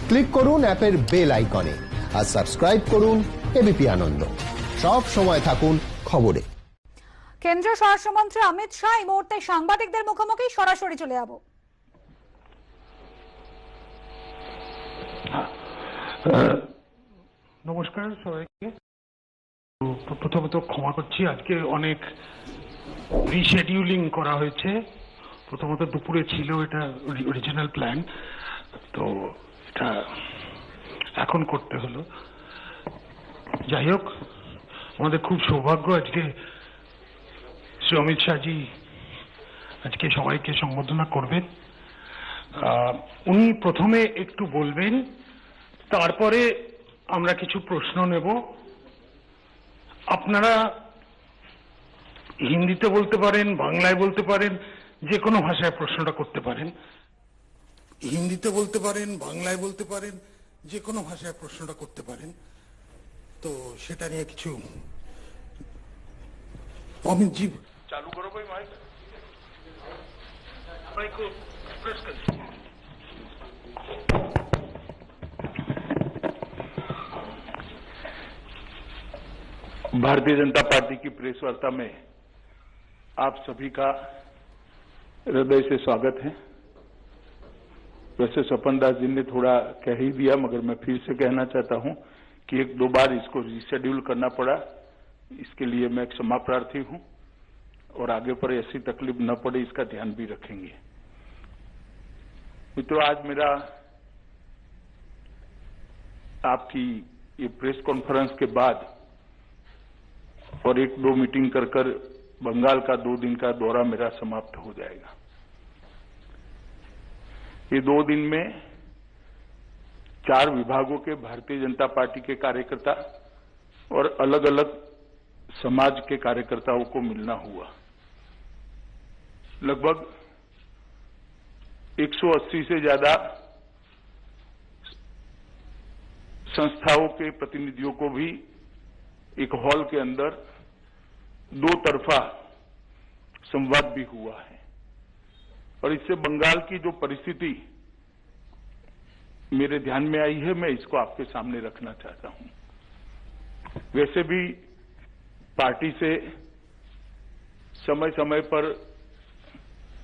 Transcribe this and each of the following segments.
Click করুন অ্যাপের bell আইকনে আর সাবস্ক্রাইব করুন এবিপি আনন্দ। সব সময় থাকুন খবরে। কেন্দ্রীয় স্বরাষ্ট্রমন্ত্রী অমিত শাহ এই মুহূর্তে সাংবাদিকদের মুখোমুখি সরাসরি চলে যাব। নমস্কার সবাইকে। প্রথমত ক্ষমা করছি, আজকে অনেক রিশেডিউলিং করা হয়েছে। প্রথমত দুপুরে ছিল এটা অরিজিনাল প্ল্যান, তো এটা এখন করতে হলো। যাই হোক, আমাদের খুব সৌভাগ্য আজকে শ্রী অমিত শাহজি আজকে সবাইকে সম্বোধনা করবেন। উনি প্রথমে একটু বলবেন, তারপরে আমরা কিছু প্রশ্ন নেব। আপনারা হিন্দিতে বলতে পারেন, বাংলায় বলতে পারেন, যে কোনো ভাষায় প্রশ্নটা করতে পারেন। হিন্দিতে বলতে পারেন, বাংলায় বলতে পারেন, যে কোনো ভাষায় প্রশ্নটা করতে পারেন। তো সেটা নিয়ে কিছু অমিতজি চালু করো ভাই মাইক। মাইক को प्रेस कर। भारतीय जनता पार्टी की प्रेस वार्ता में आप सभी का हृदय से स्वागत है। वैसे स्वपन दास जी ने थोड़ा कह ही दिया, मगर मैं फिर से कहना चाहता हूं कि एक दो बार इसको रिशेड्यूल करना पड़ा, इसके लिए मैं क्षमा प्रार्थी हूं और आगे पर ऐसी तकलीफ न पड़े इसका ध्यान भी रखेंगे। मित्रों, आज मेरा आपकी ये प्रेस कॉन्फ्रेंस के बाद और एक दो मीटिंग कर बंगाल का 2 दिन का दौरा मेरा समाप्त हो जाएगा। ये 2 दिन में 4 विभागों के भारतीय जनता पार्टी के कार्यकर्ता और अलग अलग समाज के कार्यकर्ताओं को मिलना हुआ। लगभग 180 से ज्यादा संस्थाओं के प्रतिनिधियों को भी एक हॉल के अंदर 2 तरफा संवाद भी हुआ है और इससे बंगाल की जो परिस्थिति मेरे ध्यान में आई है, मैं इसको आपके सामने रखना चाहता हूं। वैसे भी पार्टी से समय समय पर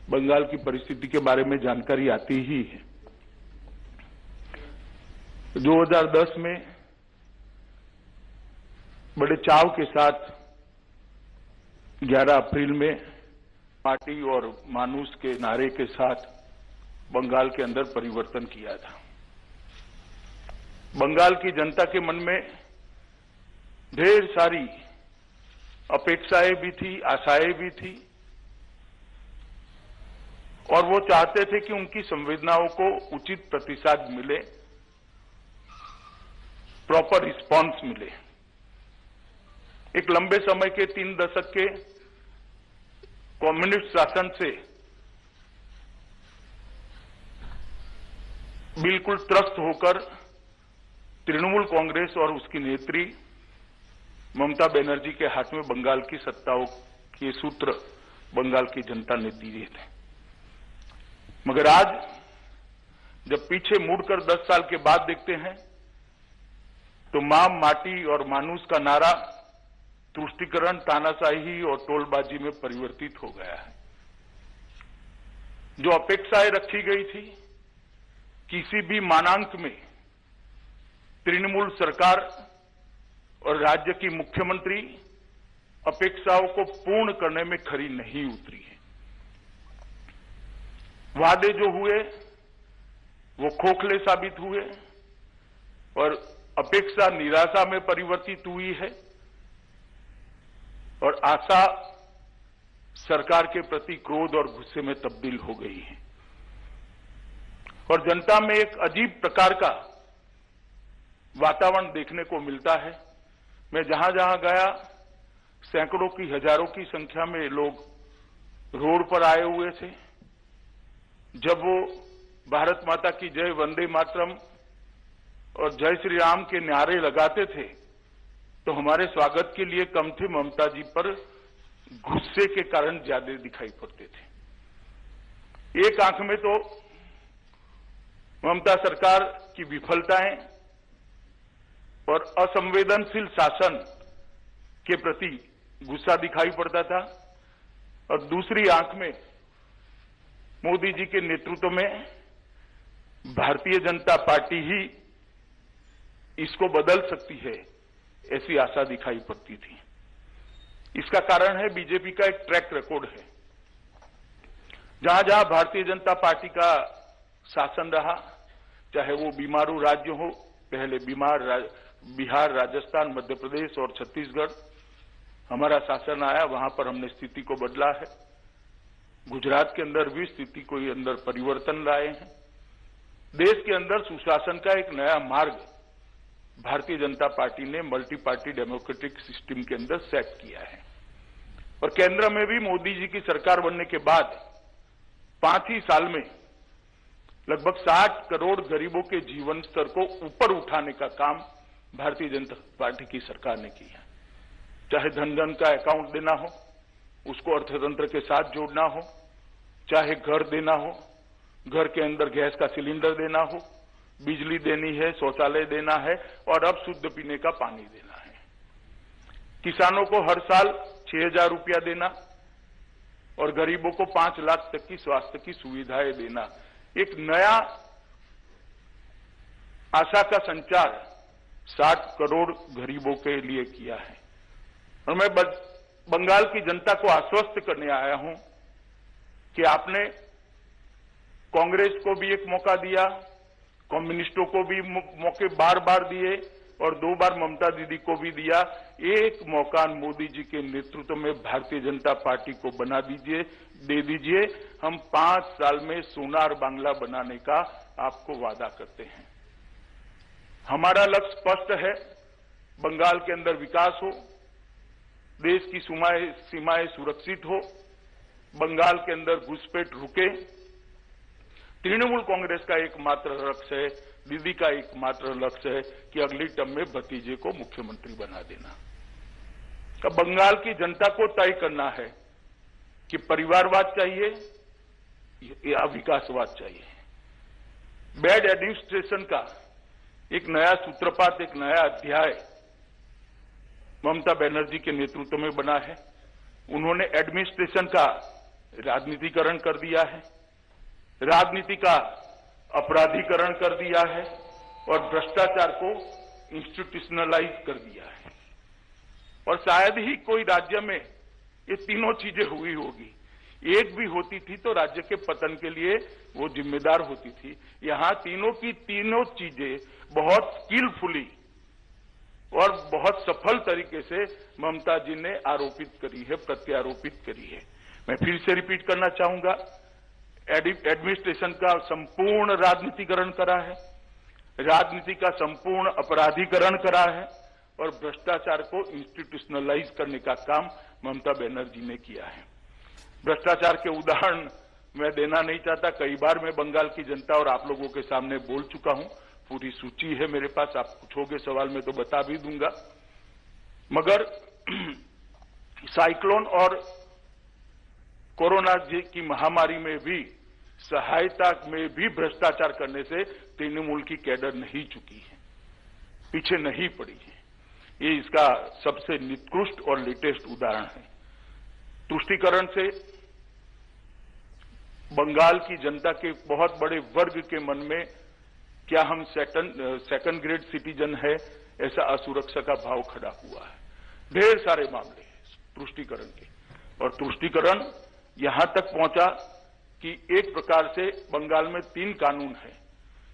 बंगाल की परिस्थिति के बारे में जानकारी आती ही है। 2010 में बड़े चाव के साथ 11 अप्रैल में पार्टी और मानूस के नारे के साथ बंगाल के अंदर परिवर्तन किया था। बंगाल की जनता के मन में ढेर सारी अपेक्षाएं भी थी, आशाएं भी थी और वो चाहते थे कि उनकी संवेदनाओं को उचित प्रतिसाद मिले, प्रॉपर रिस्पांस मिले। एक लंबे समय के 3 दशक के कम्युनिस्ट शासन से बिल्कुल त्रस्त होकर तृणमूल कांग्रेस और उसकी नेत्री ममता बनर्जी के हाथ में बंगाल की सत्ताओं के सूत्र बंगाल की जनता ने दिए थे। मगर आज जब पीछे मुड़कर 10 साल के बाद देखते हैं तो मां, माटी और मानूस का नारा तुष्टीकरण, तानाशाही और टोलबाजी में परिवर्तित हो गया है। जो अपेक्षाएं रखी गई थी किसी भी मानांक में तृणमूल सरकार और राज्य की मुख्यमंत्री अपेक्षाओं को पूर्ण करने में खरी नहीं उतरी है। वादे जो हुए वो खोखले साबित हुए और अपेक्षा निराशा में परिवर्तित हुई है और आशा सरकार के प्रति क्रोध और गुस्से में तब्दील हो गई है और जनता में एक अजीब प्रकार का वातावरण देखने को मिलता है। मैं जहां जहां गया सैकड़ों की, हजारों की संख्या में लोग रोड पर आए हुए थे। जब वो भारत माता की जय, वंदे मातरम और जय श्री राम के नारे लगाते थे तो हमारे स्वागत के लिए कम थे, ममता जी पर गुस्से के कारण ज्यादा दिखाई पड़ते थे। एक आंख में तो ममता सरकार की विफलताएं और असंवेदनशील शासन के प्रति गुस्सा दिखाई पड़ता था और दूसरी आंख में मोदी जी के नेतृत्व में भारतीय जनता पार्टी ही इसको बदल सकती है, ऐसी आशा दिखाई पड़ती थी। इसका कारण है बीजेपी का एक ट्रैक रिकॉर्ड है। जहां जहां भारतीय जनता पार्टी का शासन रहा, चाहे वो बीमारू राज्य हो, पहले बिहार, राजस्थान, मध्य प्रदेश और छत्तीसगढ़ हमारा शासन आया, वहां पर हमने स्थिति को बदला है। गुजरात के अंदर भी स्थिति को अंदर परिवर्तन लाए हैं। देश के अंदर सुशासन का एक नया मार्ग भारतीय जनता पार्टी ने मल्टी पार्टी डेमोक्रेटिक सिस्टम के अंदर सेट किया है। और केंद्र में भी मोदी जी की सरकार बनने के बाद 5 ही साल में लगभग 60 करोड़ गरीबों के जीवन स्तर को ऊपर उठाने का काम भारतीय जनता पार्टी की सरकार ने किया। चाहे धन धन का अकाउंट देना हो, उसको अर्थतंत्र के साथ जोड़ना हो, चाहे घर देना हो, घर के अंदर गैस का सिलेंडर देना हो, बिजली देनी है, शौचालय देना है और अब शुद्ध पीने का पानी देना है। किसानों को हर साल 6,000 रुपया देना और गरीबों को 5 लाख तक की स्वास्थ्य की सुविधाएं देना, एक नया आशा का संचार 60 करोड़ गरीबों के लिए किया है। और मैं बंगाल की जनता को आश्वस्त करने आया हूं कि आपने कांग्रेस को भी एक मौका दिया, कम्युनिस्टों को भी मौके बार बार दिए और 2 बार ममता दीदी को भी दिया। एक मौका मोदी जी के नेतृत्व में भारतीय जनता पार्टी को दे दीजिए। हम 5 साल में सोनार बांग्ला बनाने का आपको वादा करते हैं। हमारा लक्ष्य स्पष्ट है, बंगाल के अंदर विकास हो, देश की सीमाएं सुरक्षित हो, बंगाल के अंदर घुसपैठ रुके। तृणमूल कांग्रेस का एकमात्र लक्ष्य है, दीदी का एकमात्र लक्ष्य है कि अगली टर्म में भतीजे को मुख्यमंत्री बना देना। अब बंगाल की जनता को तय करना है कि परिवारवाद चाहिए या विकासवाद चाहिए। बैड एडमिनिस्ट्रेशन का एक नया सूत्रपात, एक नया अध्याय ममता बनर्जी के नेतृत्व में बना है। उन्होंने एडमिनिस्ट्रेशन का राजनीतिकरण कर दिया है, राजनीति का अपराधीकरण कर दिया है और भ्रष्टाचार को इंस्टीट्यूशनलाइज कर दिया है। और शायद ही कोई राज्य में ये तीनों चीजें हुई होगी। एक भी होती थी तो राज्य के पतन के लिए वो जिम्मेदार होती थी। यहां तीनों की तीनों चीजें बहुत स्किलफुली और बहुत सफल तरीके से ममता जी ने आरोपित करी है, प्रत्यारोपित करी है। मैं फिर से रिपीट करना चाहूंगा, एडमिनिस्ट्रेशन का संपूर्ण राजनीतिकरण करा है, राजनीति का संपूर्ण अपराधीकरण करा है और भ्रष्टाचार को इंस्टीट्यूशनलाइज करने का काम ममता बनर्जी ने किया है। भ्रष्टाचार के उदाहरण मैं देना नहीं चाहता, कई बार मैं बंगाल की जनता और आप लोगों के सामने बोल चुका हूं, पूरी सूची है मेरे पास, आप पूछोगे सवाल में तो बता भी दूंगा। मगर साइक्लोन और कोरोना की महामारी में भी, सहायता में भी भ्रष्टाचार करने से तृणमूल की कैडर नहीं चुकी है, पीछे नहीं पड़ी है। ये इसका सबसे निकृष्ट और लेटेस्ट उदाहरण है। तुष्टीकरण से बंगाल की जनता के बहुत बड़े वर्ग के मन में क्या हम सेकंड ग्रेड सिटीजन है, ऐसा असुरक्षा का भाव खड़ा हुआ है। ढेर सारे मामले हैं तुष्टीकरण के, और तुष्टीकरण यहां तक पहुंचा कि एक प्रकार से बंगाल में 3 कानून है,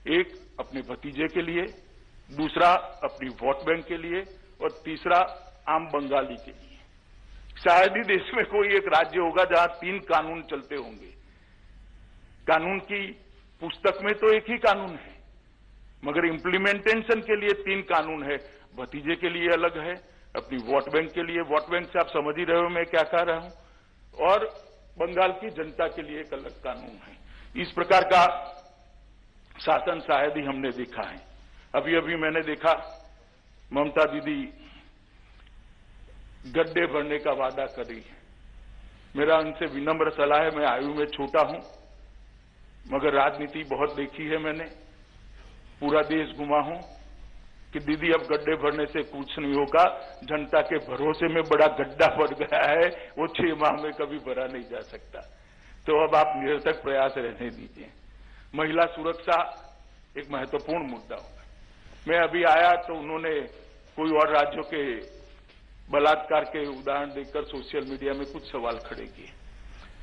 एक अपने भतीजे के लिए, दूसरा अपनी वोट बैंक के लिए और तीसरा आम बंगाली के लिए। शायद ही देश में कोई एक राज्य होगा जहां 3 कानून चलते होंगे। कानून की पुस्तक में तो एक ही कानून है, मगर इम्प्लीमेंटेशन के लिए 3 कानून है। भतीजे के लिए अलग है, अपनी वोट बैंक के लिए, वोट बैंक से आप समझ ही रहे हो मैं क्या कह रहा हूं, और बंगाल की जनता के लिए एक अलग कानून है। इस प्रकार का शासन शायद ही हमने देखा है। अभी अभी मैंने देखा ममता दीदी गड्ढे भरने का वादा कर रही है। मेरा उनसे विनम्र सलाह है, मैं आयु में छोटा हूं मगर राजनीति बहुत देखी है मैंने। पूरा देश घुमा हूं कि दीदी अब गड्ढे भरने से कुछ नहीं होगा, जनता के भरोसे में बड़ा गड्ढा भर गया है, वो 6 माह में कभी भरा नहीं जा सकता। तो अब आप निरर्थक प्रयास रहने दीजिए। महिला सुरक्षा एक महत्वपूर्ण मुद्दा होगा। मैं अभी आया तो उन्होंने कोई और राज्यों के बलात्कार के उदाहरण देकर सोशल मीडिया में कुछ सवाल खड़े किए।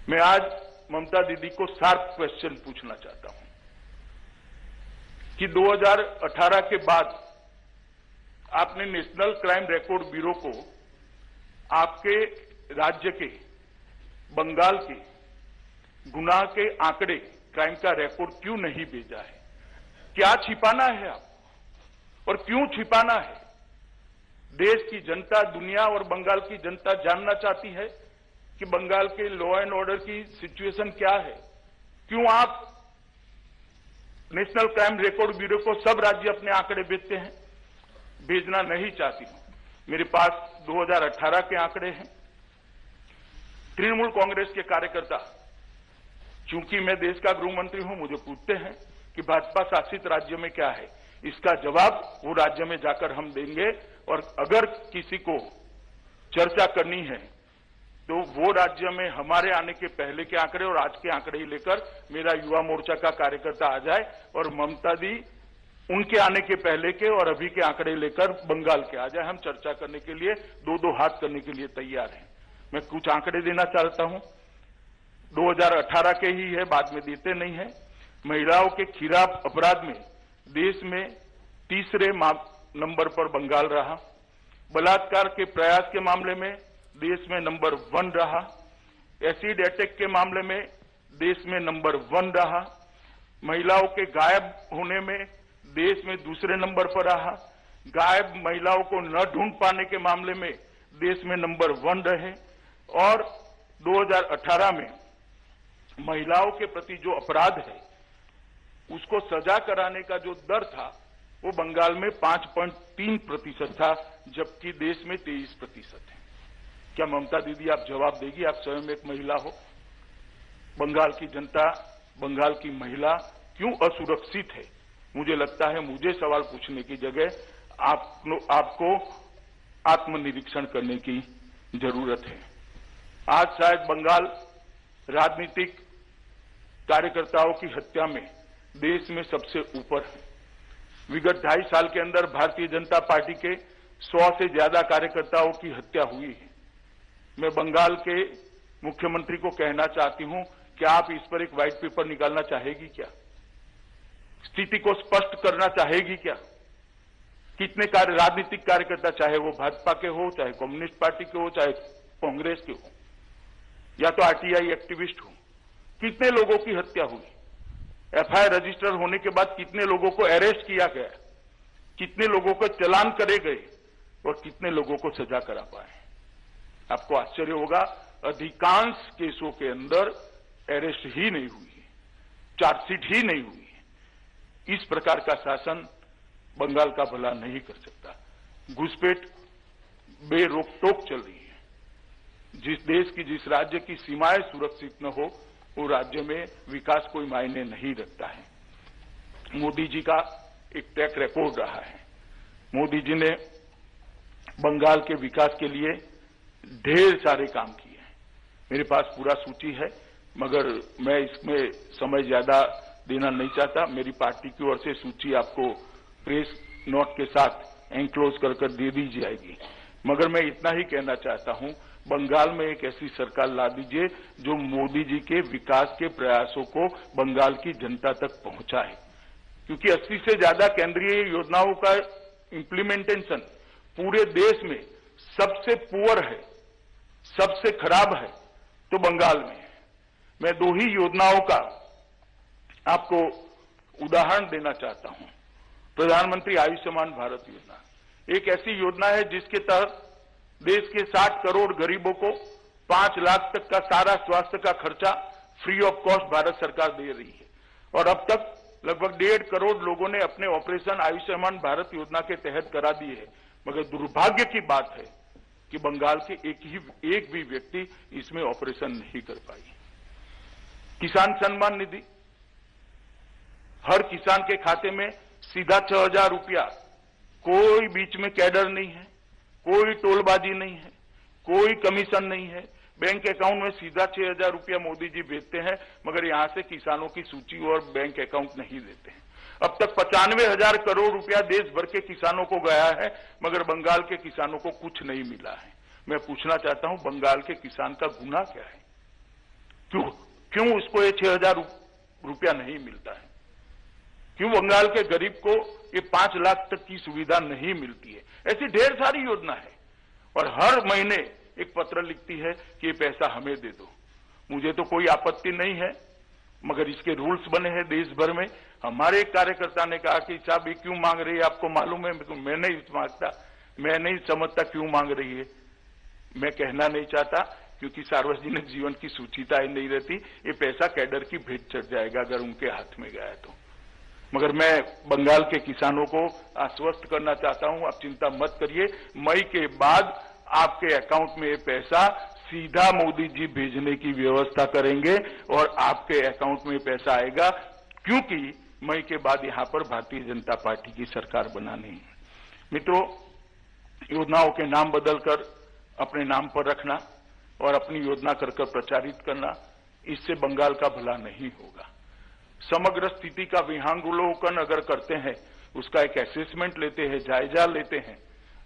मैं आज ममता दीदी को शार्प क्वेश्चन पूछना चाहता हूं कि 2018 के बाद आपने नेशनल क्राइम रिकॉर्ड ब्यूरो को आपके राज्य के बंगाल के गुनाह के आंकड़े, क्राइम का रिकॉर्ड क्यों नहीं भेजा है? क्या छिपाना है आपको और क्यों छिपाना है? देश की जनता, दुनिया और बंगाल की जनता जानना चाहती है कि बंगाल के लॉ एंड ऑर्डर की सिचुएशन क्या है। क्यों आप नेशनल क्राइम रिकॉर्ड ब्यूरो को सब राज्य अपने आंकड़े भेजते हैं? भेजना नहीं चाहती हूं। मेरे पास 2018 के आंकड़े हैं। तृणमूल कांग्रेस के कार्यकर्ता, चूंकि मैं देश का गृह मंत्री हूं, मुझे पूछते हैं कि भाजपा शासित राज्य में क्या है। इसका जवाब वो राज्य में जाकर हम देंगे और अगर किसी को चर्चा करनी है तो वो राज्य में हमारे आने के पहले के आंकड़े और आज के आंकड़े ही लेकर मेरा युवा मोर्चा का कार्यकर्ता आ जाए और ममता दी उनके आने के पहले के और अभी के आंकड़े लेकर बंगाल के आ जाए। हम चर्चा करने के लिए दो हाथ करने के लिए तैयार हैं। मैं कुछ आंकड़े देना चाहता हूं, 2018 के ही है, बाद में देते नहीं है। महिलाओं के खिलाफ अपराध में देश में तीसरे नंबर पर बंगाल रहा। बलात्कार के प्रयास के मामले में देश में नंबर 1 रहा। एसिड अटैक के मामले में देश में नंबर 1 रहा। महिलाओं के गायब होने में देश में दूसरे नंबर पर रहा। गायब महिलाओं को न ढूंढ पाने के मामले में देश में नंबर 1 रहे। और 2018 में महिलाओं के प्रति जो अपराध है उसको सजा कराने का जो दर था वो बंगाल में 5.3% था, जबकि देश में 23% है। क्या ममता दीदी आप जवाब देगी? आप स्वयं एक महिला हो। बंगाल की जनता, बंगाल की महिला क्यों असुरक्षित है? मुझे लगता है मुझे सवाल पूछने की जगह आपको आत्मनिरीक्षण करने की जरूरत है। आज शायद बंगाल राजनीतिक कार्यकर्ताओं की हत्या में देश में सबसे ऊपर है। विगत 2.5 साल के अंदर भारतीय जनता पार्टी के 100 से ज्यादा कार्यकर्ताओं की हत्या हुई है। मैं बंगाल के मुख्यमंत्री को कहना चाहती हूं कि आप इस पर एक व्हाइट पेपर निकालना चाहेगी क्या? स्थिति को स्पष्ट करना चाहेगी क्या? कितने राजनीतिक कार्यकर्ता, चाहे वो भाजपा के हो, चाहे कम्युनिस्ट पार्टी के हो, चाहे कांग्रेस के हो, या तो आरटीआई एक्टिविस्ट हो, कितने लोगों की हत्या हुई? एफआईआर रजिस्टर होने के बाद कितने लोगों को अरेस्ट किया गया, कितने लोगों को चालान करे गए और कितने लोगों को सजा करा पाए? आपको आश्चर्य होगा, अधिकांश केसों के अंदर अरेस्ट ही नहीं हुई है, चार्जशीट ही नहीं हुई है। इस प्रकार का शासन बंगाल का भला नहीं कर सकता। घुसपैठ बेरोक टोक चल रही है। जिस देश की, जिस राज्य की सीमाएं सुरक्षित न हो, वो राज्य में विकास कोई मायने नहीं रखता है। मोदी जी का एक ट्रैक रिकॉर्ड रहा है। मोदी जी ने बंगाल के विकास के लिए ढेर सारे काम किए हैं। मेरे पास पूरा सूची है, मगर मैं इसमें समय ज्यादा देना नहीं चाहता। मेरी पार्टी की ओर से सूची आपको प्रेस नोट के साथ एनक्लोज कर दे दी जाएगी। मगर मैं इतना ही कहना चाहता हूं, बंगाल में एक ऐसी सरकार ला दीजिए जो मोदी जी के विकास के प्रयासों को बंगाल की जनता तक पहुंचाए, क्योंकि 80 से ज्यादा केंद्रीय योजनाओं का इंप्लीमेंटेशन पूरे देश में सबसे पुअर है, सबसे खराब है तो बंगाल में है। मैं 2 ही योजनाओं का आपको उदाहरण देना चाहता हूं। प्रधानमंत्री आयुष्मान भारत योजना एक ऐसी योजना है जिसके तहत देश के 60 करोड़ गरीबों को 5 लाख तक का सारा स्वास्थ्य का खर्चा फ्री ऑफ कॉस्ट भारत सरकार दे रही है। और अब तक लगभग 1.5 करोड़ लोगों ने अपने ऑपरेशन आयुष्मान भारत योजना के तहत करा दिए हैं। मगर दुर्भाग्य की बात है कि बंगाल के एक भी व्यक्ति इसमें ऑपरेशन नहीं कर पाई। किसान सम्मान निधि, हर किसान के खाते में सीधा 6,000 रुपया, कोई बीच में कैडर नहीं है, कोई टोलबाजी नहीं है, कोई कमीशन नहीं है, बैंक अकाउंट में सीधा 6,000 रुपया मोदी जी भेजते हैं, मगर यहां से किसानों की सूची और बैंक अकाउंट नहीं देते हैं। अब तक 95,000 करोड़ रुपया देश भर के किसानों को गया है, मगर बंगाल के किसानों को कुछ नहीं मिला है। मैं पूछना चाहता हूं, बंगाल के किसान का गुनाह क्या है? क्यों उसको ये 6,000 रुपया नहीं मिलता है? क्यों बंगाल के गरीब को ये 5 लाख तक की सुविधा नहीं मिलती है? ऐसी ढेर सारी योजना है और हर महीने एक पत्र लिखती है कि ये पैसा हमें दे दो। मुझे तो कोई आपत्ति नहीं है, मगर इसके रूल्स बने हैं देश भर में। हमारे एक कार्यकर्ता ने कहा कि साहब ये क्यों मांग रही है, आपको मालूम है? मैं नहीं मांगता, मैं नहीं समझता क्यों मांग रही है। मैं कहना नहीं चाहता, क्योंकि सार्वजनिक जीवन की सूचिता ही नहीं रहती। ये पैसा कैडर की भेंट चढ़ जाएगा अगर उनके हाथ में गया तो। मगर मैं बंगाल के किसानों को आश्वस्त करना चाहता हूं, आप चिंता मत करिए, मई के बाद आपके अकाउंट में ये पैसा सीधा मोदी जी भेजने की व्यवस्था करेंगे और आपके अकाउंट में पैसा आएगा, क्योंकि मई के बाद यहां पर भारतीय जनता पार्टी की सरकार बनानी है। मित्रों, योजनाओं के नाम बदलकर अपने नाम पर रखना और अपनी योजना कर प्रचारित करना, इससे बंगाल का भला नहीं होगा। समग्र स्थिति का विहंगावलोकन अगर करते हैं, उसका एक असेसमेंट लेते हैं, जायजा लेते हैं,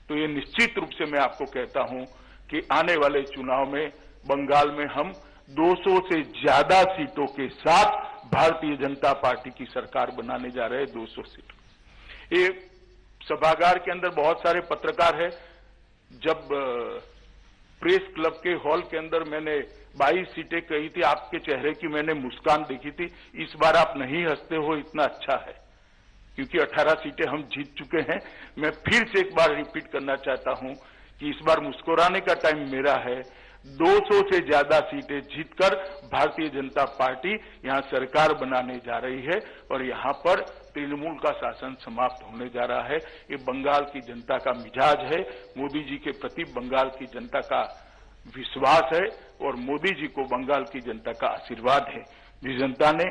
तो ये निश्चित रूप से मैं आपको कहता हूं कि आने वाले चुनाव में बंगाल में हम 200 से ज्यादा सीटों के साथ भारतीय जनता पार्टी की सरकार बनाने जा रहे हैं। 200 सीट। ये सभागार के अंदर बहुत सारे पत्रकार हैं। जब प्रेस क्लब के हॉल के अंदर मैंने 22 सीटें कही थी, आपके चेहरे की मैंने मुस्कान देखी थी। इस बार आप नहीं हंसते हो, इतना अच्छा है, क्योंकि 18 सीटें हम जीत चुके हैं। मैं फिर से एक बार रिपीट करना चाहता हूं कि इस बार मुस्कुराने का टाइम मेरा है। 200 से ज्यादा सीटें जीतकर भारतीय जनता पार्टी यहां सरकार बनाने जा रही है और यहां पर तृणमूल का शासन समाप्त होने जा रहा है। ये बंगाल की जनता का मिजाज है, मोदी जी के प्रति बंगाल की जनता का विश्वास है और मोदी जी को बंगाल की जनता का आशीर्वाद है। जिस जनता ने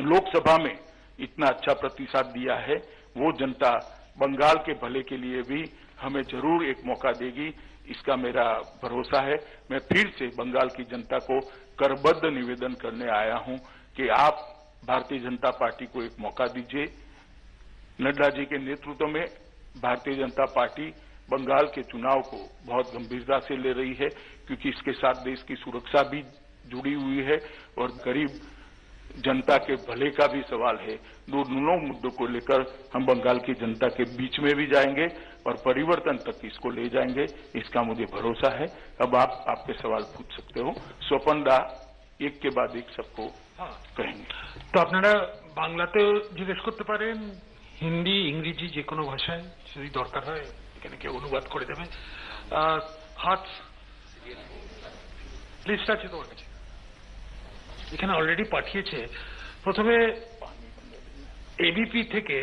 लोकसभा में इतना अच्छा प्रतिसाद दिया है, वो जनता बंगाल के भले के लिए भी हमें जरूर एक मौका देगी, इसका मेरा भरोसा है। मैं फिर से बंगाल की जनता को करबद्ध निवेदन करने आया हूं कि आप भारतीय जनता पार्टी को एक मौका दीजिए। नड्डा जी के नेतृत्व में भारतीय जनता पार्टी बंगाल के चुनाव को बहुत गंभीरता से ले रही है, क्योंकि इसके साथ देश की सुरक्षा भी जुड़ी हुई है और गरीब जनता के भले का भी सवाल है। दोनों मुद्दों को लेकर हम बंगाल की जनता के बीच में भी जाएंगे और परिवर्तन तक इसको ले जाएंगे, इसका मुझे भरोसा है। अब आप आपके सवाल पूछ सकते हो। स्वपन दा एक के बाद एक सबको कहेंगे। তো আপনারা বাংলাতেও জিজ্ঞেস করতে পারেন, হিন্দি, ইংরেজি যে কোনো ভাষায় যদি দরকার হয় এখানে কেউ অনুবাদ করে দেবে। হাত লিস্ট আছে তোমার কাছে, এখানে অলরেডি পাঠিয়েছে। প্রথমে এবিপি থেকে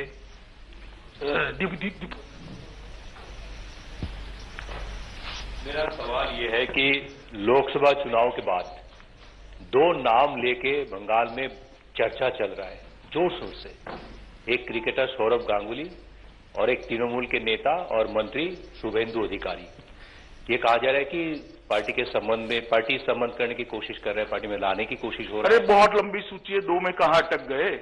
मेरा सवाल ये है कि लोकसभा चुनाव के बाद 2 नाम लेके बंगाल में चर्चा चल रहा है जोर शोर से। एक क्रिकेटर सौरभ गांगुली और एक तृणमूल के नेता और मंत्री शुभेंदु अधिकारी। ये कहा जा रहा है कि पार्टी के संबंध में पार्टी संबंध करने की कोशिश कर रहे हैं, पार्टी में लाने की कोशिश हो रही है। अरे बहुत लंबी सूची है, 2 में कहां अटक गए?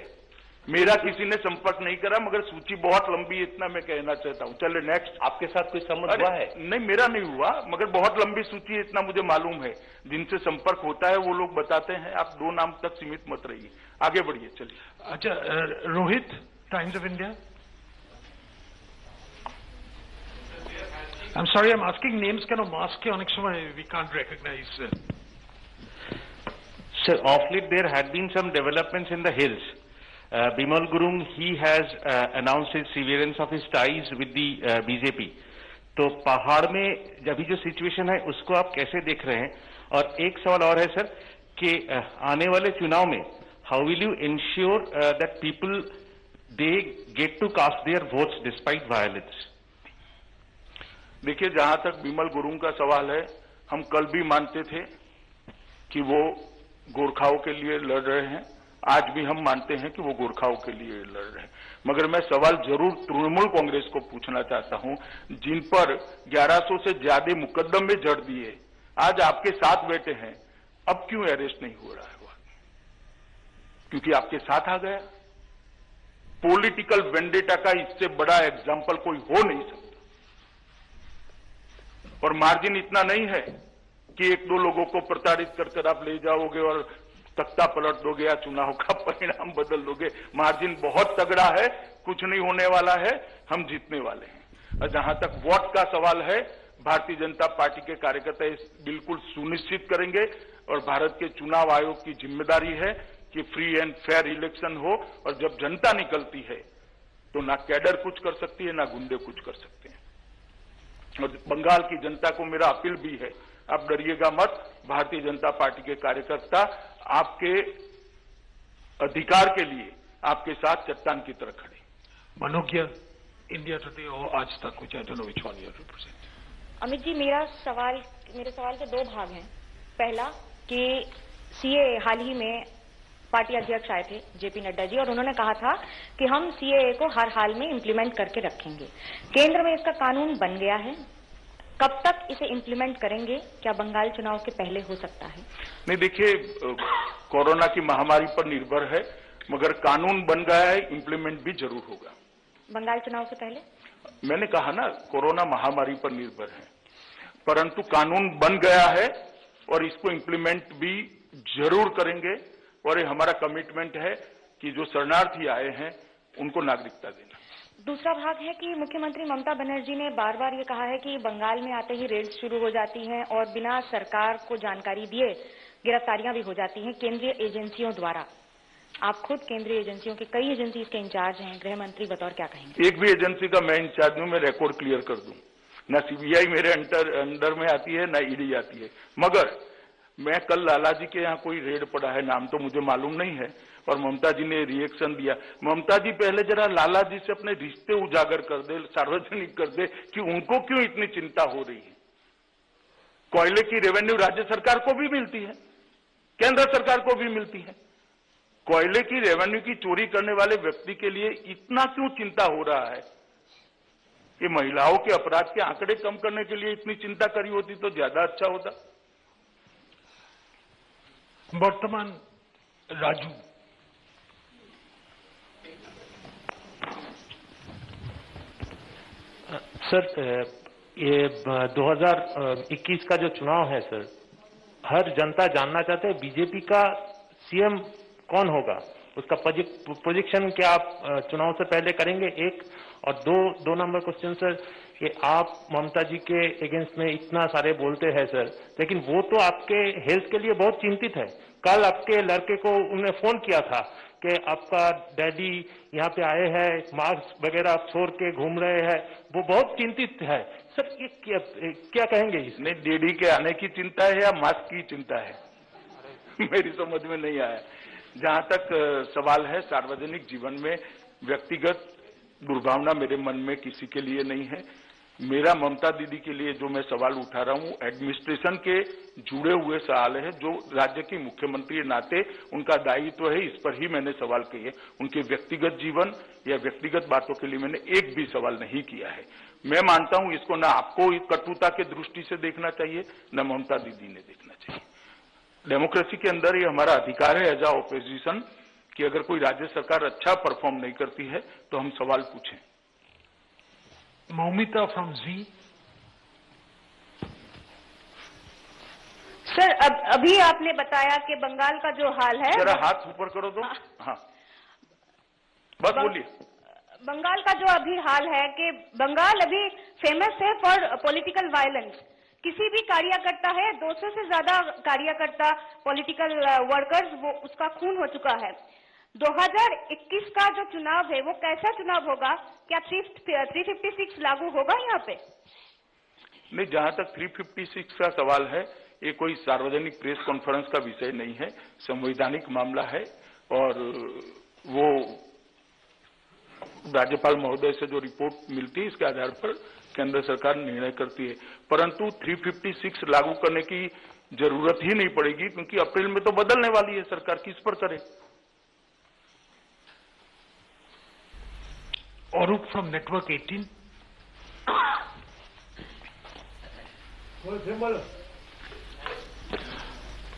मेरा किसी ने संपर्क नहीं करा, मगर सूची बहुत लंबी है, इतना मैं कहना चाहता हूं। चले नेक्स्ट। आपके साथ कोई संबंध हुआ है? नहीं, मेरा नहीं हुआ, मगर बहुत लंबी सूची है, इतना मुझे मालूम है। जिनसे संपर्क होता है वो लोग बताते हैं। आप 2 नाम तक सीमित मत रहिए, आगे बढ़िए। चलिए। अच्छा, Rohit, times of India. I'm sorry, I'm asking names কেন মাস্কে অনেক সময় we can't recognize. Sir, of late there had been some developments in the hills. Bimal Gurung, he has announced his severance of his ties with the BJP. तो पहाड़ में अभी जो situation है उसको आप कैसे देख रहे हैं? और एक सवाल और है सर कि आने वाले चुनाव में how will you ensure that people they get to cast their votes despite violence? देखिए, जहां तक बिमल गुरुंग का सवाल है, हम कल भी मानते थे कि वो गोरखाओं के लिए लड़ रहे हैं आज भी हम मानते हैं कि वो गोरखाओं के लिए लड़ रहे हैं। मगर मैं सवाल जरूर तृणमूल कांग्रेस को पूछना चाहता हूं, जिन पर 1100 से ज्यादा मुकदमे जड़ दिए, आज आपके साथ बैठे हैं, अब क्यों अरेस्ट नहीं हो रहा है? वो क्योंकि आपके साथ आ गया। पॉलिटिकल वेंडेटा का इससे बड़ा एग्जाम्पल कोई हो नहीं सकता। और मार्जिन इतना नहीं है कि एक दो लोगों को प्रताड़ित कर आप ले जाओगे और तख्ता पलट दोगे या चुनाव का परिणाम बदल दोगे। मार्जिन बहुत तगड़ा है, कुछ नहीं होने वाला है, हम जीतने वाले हैं। और जहां तक वोट का सवाल है, भारतीय जनता पार्टी के कार्यकर्ता बिल्कुल सुनिश्चित करेंगे और भारत के चुनाव आयोग की जिम्मेदारी है कि फ्री एंड फेयर इलेक्शन हो। और जब जनता निकलती है तो ना कैडर कुछ कर सकती है, ना गुंडे कुछ कर सकते हैं। और बंगाल की जनता को मेरा अपील भी है, आप डरिएगा मत। भारतीय जनता पार्टी के कार्यकर्ता आपके अधिकार के लिए आपके साथ चट्टान की तरह खड़े। मनोज्ञ, इंडिया टुडे और आज तक, which I don't know which one you represent. Amit ji, मेरे सवाल के दो भाग हैं। पहला कि सीए हाल ही में पार्टी अध्यक्ष आए थे जेपी नड्डा जी, और उन्होंने कहा था कि हम सीएए को हर हाल में इंप्लीमेंट करके रखेंगे। केंद्र में इसका कानून बन गया है, कब तक इसे इंप्लीमेंट करेंगे? क्या बंगाल चुनाव के पहले हो सकता है? नहीं, देखिए, कोरोना की महामारी पर निर्भर है, मगर कानून बन गया है, इंप्लीमेंट भी जरूर होगा। बंगाल चुनाव से पहले? मैंने कहा ना, कोरोना महामारी पर निर्भर है, परंतु कानून बन गया है और इसको इंप्लीमेंट भी जरूर करेंगे। और ये हमारा कमिटमेंट है कि जो शरणार्थी आए हैं उनको नागरिकता देना। दूसरा भाग है कि मुख्यमंत्री ममता बनर्जी ने बार बार ये कहा है कि बंगाल में आते ही रेड्स शुरू हो जाती हैं और बिना सरकार को जानकारी दिए गिरफ्तारियां भी हो जाती हैं केंद्रीय एजेंसियों द्वारा। आप खुद केंद्रीय एजेंसियों के कई एजेंसी के इंचार्ज हैं, गृह मंत्री बतौर, क्या कहेंगे? एक भी एजेंसी का मैं इंचार्ज हूं, मैं रिकॉर्ड क्लियर कर दूं। ना सीबीआई मेरे अंडर में आती है, ना ईडी आती है। मगर मैं कल लाला जी के यहाँ कोई रेड पड़ा है, नाम तो मुझे मालूम नहीं है, और ममता जी ने रिएक्शन दिया। ममता जी पहले जरा लाला जी से अपने रिश्ते उजागर कर दे, सार्वजनिक कर दे कि उनको क्यों इतनी चिंता हो रही है। कोयले की रेवेन्यू राज्य सरकार को भी मिलती है, केंद्र सरकार को भी मिलती है। कोयले की रेवेन्यू की चोरी करने वाले व्यक्ति के लिए इतना क्यों चिंता हो रहा है? कि महिलाओं के अपराध के आंकड़े कम करने के लिए इतनी चिंता करी होती तो ज्यादा अच्छा होता। वर्तमान राजू, सर, ये 2021 का जो चुनाव है सर, हर जनता जानना चाहते हैं बीजेपी का सीएम कौन होगा, उसका प्रोजेक्शन क्या आप चुनाव से पहले करेंगे? एक। और दो नंबर क्वेश्चन सर, कि आप ममता जी के अगेंस्ट में इतना सारे बोलते हैं सर, लेकिन वो तो आपके हेल्थ के लिए बहुत चिंतित है। कल आपके लड़के को उन्होंने फोन किया था कि आपका डैडी यहाँ पे आए हैं, मास्क वगैरह छोड़ के घूम रहे हैं, वो बहुत चिंतित है सर। ये क्या कहेंगे इसमें? डैडी के आने की चिंता है या मास्क की चिंता है? मेरी समझ में नहीं आया। जहां तक सवाल है, सार्वजनिक जीवन में व्यक्तिगत दुर्भावना मेरे मन में किसी के लिए नहीं है। मेरा ममता दीदी के लिए जो मैं सवाल उठा रहा हूं, एडमिनिस्ट्रेशन के जुड़े हुए सवाल है, जो राज्य की मुख्यमंत्री नाते उनका दायित्व है, इस पर ही मैंने सवाल किए। उनके व्यक्तिगत जीवन या व्यक्तिगत बातों के लिए मैंने एक भी सवाल नहीं किया है। मैं मानता हूं इसको ना आपको कटुता के दृष्टि से देखना चाहिए, न ममता दीदी ने देखना चाहिए। डेमोक्रेसी के अंदर ये हमारा अधिकार है एज अ ऑपोजिशन कि अगर कोई राज्य सरकार अच्छा परफॉर्म नहीं करती है तो हम सवाल पूछें। Moumita from ji. सर, अभी आपने बताया कि बंगाल का जो हाल है, जरा हाथ ऊपर करो तो। हाँ, बस बोलिए। बंगाल का जो अभी हाल है कि बंगाल अभी फेमस है फॉर पॉलिटिकल वायलेंस। किसी भी कार्यकर्ता है, 200 से ज्यादा कार्यकर्ता पॉलिटिकल वर्कर्स, वो उसका खून हो चुका है। 2021 का जो चुनाव है वो कैसा चुनाव होगा? क्या 356 लागू होगा यहाँ पे? नहीं, जहां तक 356 का सवाल है, ये कोई सार्वजनिक प्रेस कॉन्फ्रेंस का विषय नहीं है, संवैधानिक मामला है और वो राज्यपाल महोदय से जो रिपोर्ट मिलती है इसके आधार पर केंद्र सरकार निर्णय करती है। परंतु 356 लागू करने की जरूरत ही नहीं पड़ेगी, क्योंकि अप्रैल में तो बदलने वाली है सरकार, किस पर करे? Arup from Network 18.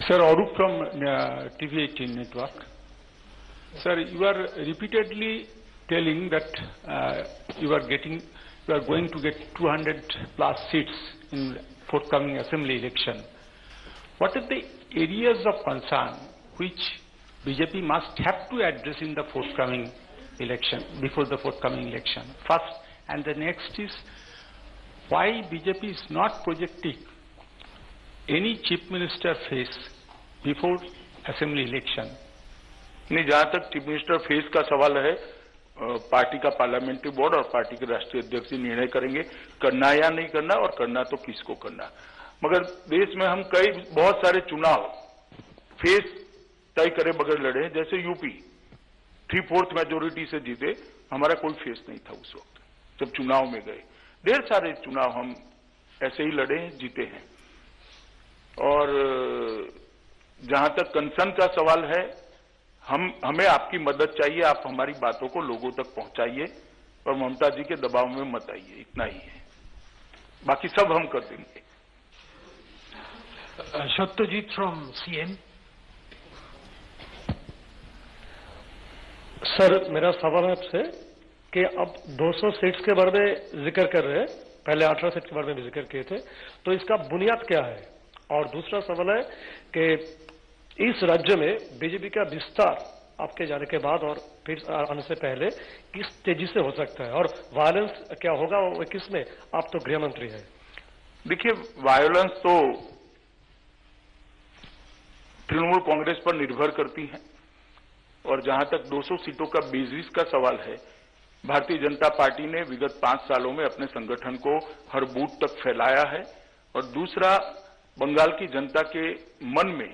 Sir, Arup from TV18 Network. Sir, you are repeatedly telling that you are going to get 200 plus seats in forthcoming assembly election. What are the areas of concern which BJP must have to address in the forthcoming election, before the forthcoming election? First, and the next is, why BJP is not projecting any chief minister face before assembly election? नहीं, जहां तक chief minister face का सवाल है, party का parliamentary board और party के राष्ट्रीय अध्यक्ष निर्णय करेंगे करना या नहीं करना, और करना तो किसको करना। मगर देश में हम बहुत सारे चुनाव फेस तय करे बगैर लड़े, जैसे यूपी 3/4 मेजोरिटी से जीते, हमारा कोई फेस नहीं था उस वक्त जब चुनाव में गए। ढेर सारे चुनाव हम ऐसे ही लड़े हैं, जीते हैं। और जहां तक कंसर्न का सवाल है, हमें आपकी मदद चाहिए, आप हमारी बातों को लोगों तक पहुंचाइए और ममता जी के दबाव में मत आइए, इतना ही है, बाकी सब हम कर देंगे। Satyajit from CN. सर, मेरा सवाल है आपसे कि अब 200 सीट्स के बारे में जिक्र कर रहे हैं, पहले 18 सीट के बारे में भी जिक्र किए थे, तो इसका बुनियाद क्या है? और दूसरा सवाल है कि इस राज्य में बीजेपी का विस्तार आपके जाने के बाद और फिर आने से पहले किस तेजी से हो सकता है, और वायलेंस क्या होगा वो किसमें? आप तो गृह मंत्री हैं। देखिए, वायलेंस तो तृणमूल कांग्रेस पर निर्भर करती है, और जहां तक 200 सीटों का बेसिस का सवाल है, भारतीय जनता पार्टी ने विगत 5 सालों में अपने संगठन को हर बूथ तक फैलाया है। और दूसरा, बंगाल की जनता के मन में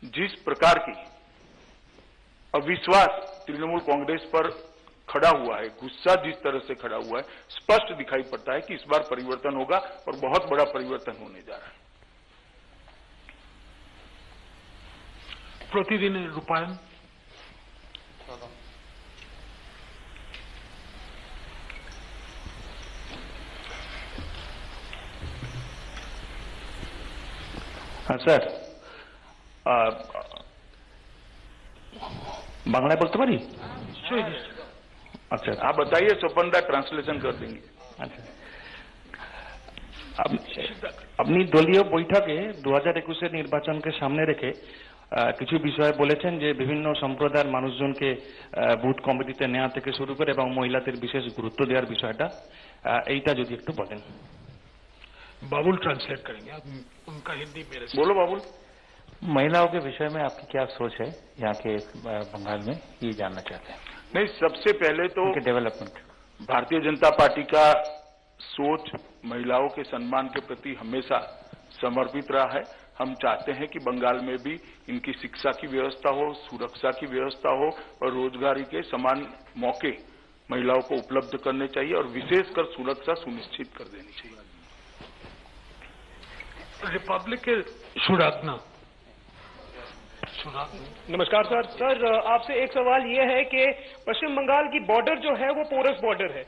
जिस प्रकार की अविश्वास तृणमूल कांग्रेस पर खड़ा हुआ है, गुस्सा जिस तरह से खड़ा हुआ है, स्पष्ट दिखाई पड़ता है कि इस बार परिवर्तन होगा और बहुत बड़ा परिवर्तन होने जा रहा है। प्रतिदिन रूपायन। हाँ सर, बांग्ला बोलते पारी? अच्छा, आप बताइए, स्वपनदा ट्रांसलेशन कर देंगे। अच्छा, আপনি দলীয় বৈঠকে 2021 নির্বাচনকে সামনে রেখে কিছু বিষয় বলেছেন যে বিভিন্ন সম্প্রদায়ের মানুষজনকে বুথ কমিটিতে নেওয়া থেকে শুরু করে এবং মহিলাদের বিশেষ গুরুত্ব দেওয়ার বিষয়টা, এইটা যদি একটু বলেন। बाबुल ट्रांसलेट करेंगे, उनका हिंदी मेरे से। बोलो बाबुल। महिलाओं के विषय में आपकी क्या सोच है यहाँ के बंगाल में, ये जानना चाहते हैं। नहीं, सबसे पहले तो डेवलपमेंट, भारतीय जनता पार्टी का सोच महिलाओं के सम्मान के प्रति हमेशा समर्पित रहा है। हम चाहते हैं कि बंगाल में भी इनकी शिक्षा की व्यवस्था हो, सुरक्षा की व्यवस्था हो और रोजगारी के समान मौके महिलाओं को उपलब्ध करने चाहिए और विशेषकर सुरक्षा सुनिश्चित कर देनी चाहिए। रिपब्लिक के शुरागना। नमस्कार सर। सर, आपसे एक सवाल ये है कि पश्चिम बंगाल की बॉर्डर जो है वो पोरस बॉर्डर है।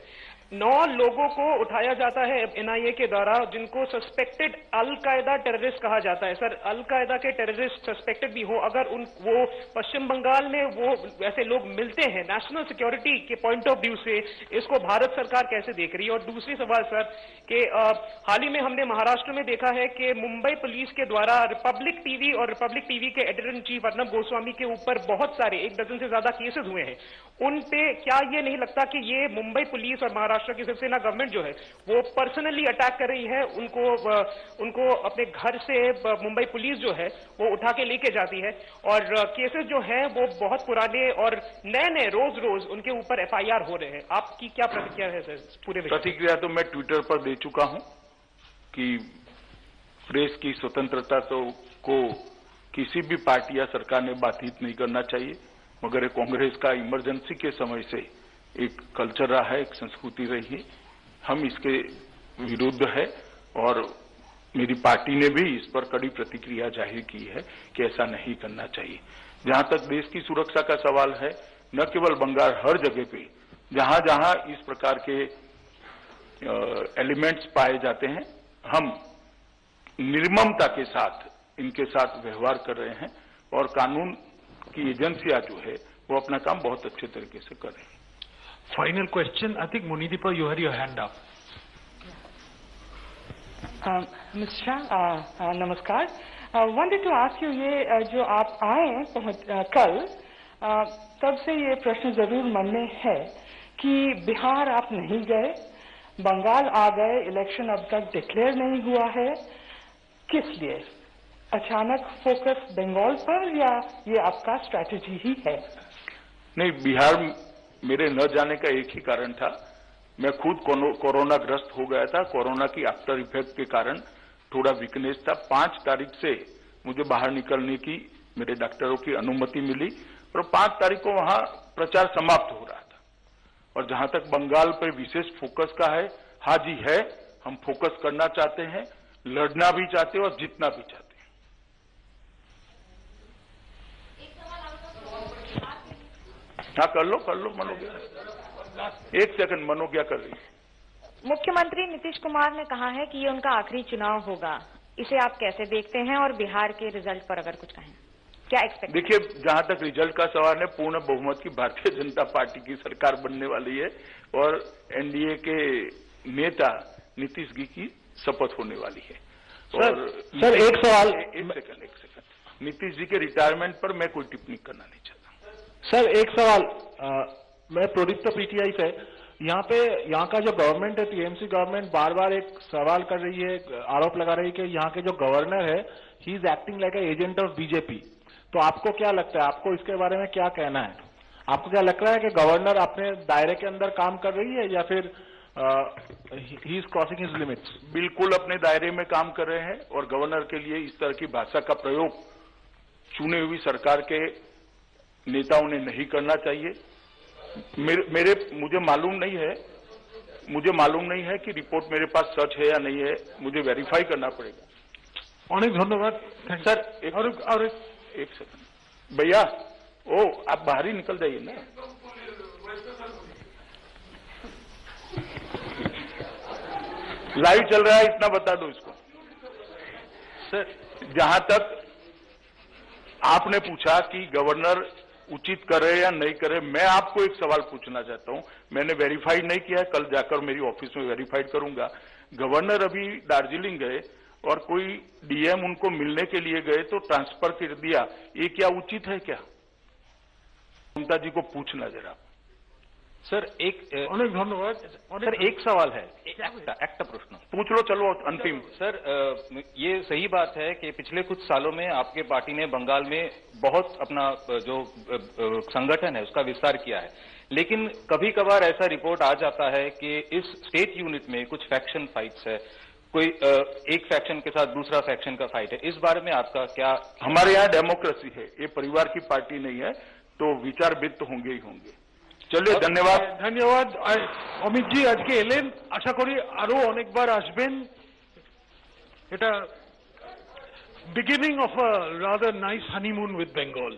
9 लोगों को उठाया जाता है एनआईए के द्वारा, जिनको सस्पेक्टेड अलकायदा टेररिस्ट कहा जाता है। सर, अलकायदा के टेररिस्ट सस्पेक्टेड भी हो, अगर वो पश्चिम बंगाल में वो ऐसे लोग मिलते हैं, नेशनल सिक्योरिटी के पॉइंट ऑफ व्यू से इसको भारत सरकार कैसे देख रही है? और दूसरी सवाल सर कि हाल ही में हमने महाराष्ट्र में देखा है कि मुंबई पुलिस के द्वारा रिपब्लिक टीवी और रिपब्लिक टीवी के editor in chief Arnab Goswami के ऊपर बहुत सारे 1 डजन से ज्यादा केसेस हुए हैं। उन पे क्या ये नहीं लगता कि ये मुंबई पुलिस और महाराष्ट्र की शिवसेना गवर्नमेंट जो है वो पर्सनली अटैक कर रही है? उनको अपने घर से मुंबई पुलिस जो है वो उठा के लेके जाती है, और केसेस जो हैं वो बहुत पुराने और नए रोज रोज उनके ऊपर एफआईआर हो रहे हैं। आपकी क्या प्रतिक्रिया है सर पूरे विषय? प्रतिक्रिया तो मैं ट्विटर पर दे चुका हूं कि प्रेस की स्वतंत्रता को किसी भी पार्टी या सरकार ने बाधित नहीं करना चाहिए, मगर कांग्रेस का इमरजेंसी के समय से एक कल्चर रहा है, एक संस्कृति रही है। हम इसके विरुद्ध है और मेरी पार्टी ने भी इस पर कड़ी प्रतिक्रिया जाहिर की है कि ऐसा नहीं करना चाहिए। जहां तक देश की सुरक्षा का सवाल है, न केवल बंगाल, हर जगह पे जहां जहां इस प्रकार के एलिमेंट्स पाए जाते हैं, हम निर्ममता के साथ इनके साथ व्यवहार कर रहे हैं और कानून की एजेंसियां जो है वो अपना काम बहुत अच्छे तरीके से कर रही है। Final question, I think Munideepa you had your hand up. Mister Shah नमस्कार। वांटेड टू आस्क यू, ये जो आप आए कल, तब से ये प्रश्न जरूर मन में है कि बिहार आप नहीं गए, बंगाल आ गए, इलेक्शन अब तक डिक्लेयर नहीं हुआ है, किस लिए? अचानक फोकस बंगाल पर या ये आपका स्ट्रैटेजी ही है? नहीं, बिहार मेरे न जाने का एक ही कारण था, मैं खुद कोरोना ग्रस्त हो गया था। कोरोना की आफ्टर इफेक्ट के कारण थोड़ा वीकनेस था। 5 तारीख से मुझे बाहर निकलने की मेरे डॉक्टरों की अनुमति मिली और 5 तारीख को वहां प्रचार समाप्त हो रहा था। और जहां तक बंगाल पर विशेष फोकस का है, हाँ जी है, हम फोकस करना चाहते हैं, लड़ना भी चाहते हैं और जीतना भी चाहते हैं। हाँ कर लो मनोज्ञा। एक सेकंड, मनोज्ञा कर रही है। मुख्यमंत्री नीतीश कुमार ने कहा है कि ये उनका आखिरी चुनाव होगा, इसे आप कैसे देखते हैं? और बिहार के रिजल्ट पर अगर कुछ कहें, क्या एक्सपेक्ट? देखिए, जहां तक रिजल्ट का सवाल है, पूर्ण बहुमत की भारतीय जनता पार्टी की सरकार बनने वाली है और एनडीए के नेता नीतीश जी की शपथ होने वाली है। सर एक सवाल, एक सेकंड, नीतीश जी के रिटायरमेंट पर मैं कोई टिप्पणी करना नहीं चाहता। सर एक सवाल, मैं प्रोदीप्त पीटीआई से, यहाँ का जो गवर्नमेंट है, टीएमसी गवर्नमेंट बार बार एक सवाल कर रही है, आरोप लगा रही है कि यहाँ के जो गवर्नर है, he is acting like a agent of BJP. तो आपको क्या लगता है, आपको इसके बारे में क्या कहना है? आपको क्या लग रहा है कि गवर्नर अपने दायरे के अंदर काम कर रही है या फिर he is crossing his limits? बिल्कुल अपने दायरे में काम कर रहे हैं और गवर्नर के लिए इस तरह की भाषा का प्रयोग चुनी हुई सरकार के नेताओं ने नहीं करना चाहिए। मुझे मालूम नहीं है कि रिपोर्ट मेरे पास सच है या नहीं है, मुझे वेरीफाई करना पड़ेगा। अनेक धन्यवाद सर। एक सेकंड भैया, आप बाहर ही निकल जाइए ना। लाइव चल रहा है, इतना बता दो इसको। सर, जहां तक आपने पूछा कि गवर्नर उचित करे या नहीं करे, मैं आपको एक सवाल पूछना चाहता हूं। मैंने वेरीफाइड नहीं किया है, कल जाकर मेरी ऑफिस में वेरीफाइड करूंगा। गवर्नर अभी दार्जिलिंग गए और कोई डीएम उनको मिलने के लिए गए तो ट्रांसफर कर दिया, ये क्या उचित है? क्या ममता जी को पूछना जरा। सर अनेक धन्यवाद। सर एक सवाल है, एक प्रश्न पूछ लो, चलो अंतिम। सर ये सही बात है कि पिछले कुछ सालों में आपके पार्टी ने बंगाल में बहुत अपना जो संगठन है उसका विस्तार किया है, लेकिन कभी कभार ऐसा रिपोर्ट आ जाता है कि इस स्टेट यूनिट में कुछ फैक्शन फाइट्स है, कोई एक फैक्शन के साथ दूसरा फैक्शन का फाइट है। इस बारे में आपका क्या? हमारे यहाँ डेमोक्रेसी है, ये परिवार की पार्टी नहीं है, तो विचार भिन्न तो होंगे ही होंगे। चलिए, धन्यवाद। धन्यवाद অমিত জি, আজকে এলেন, আশা করি আরো অনেকবার আসবেন। এটা beginning of a rather nice honeymoon with Bengal.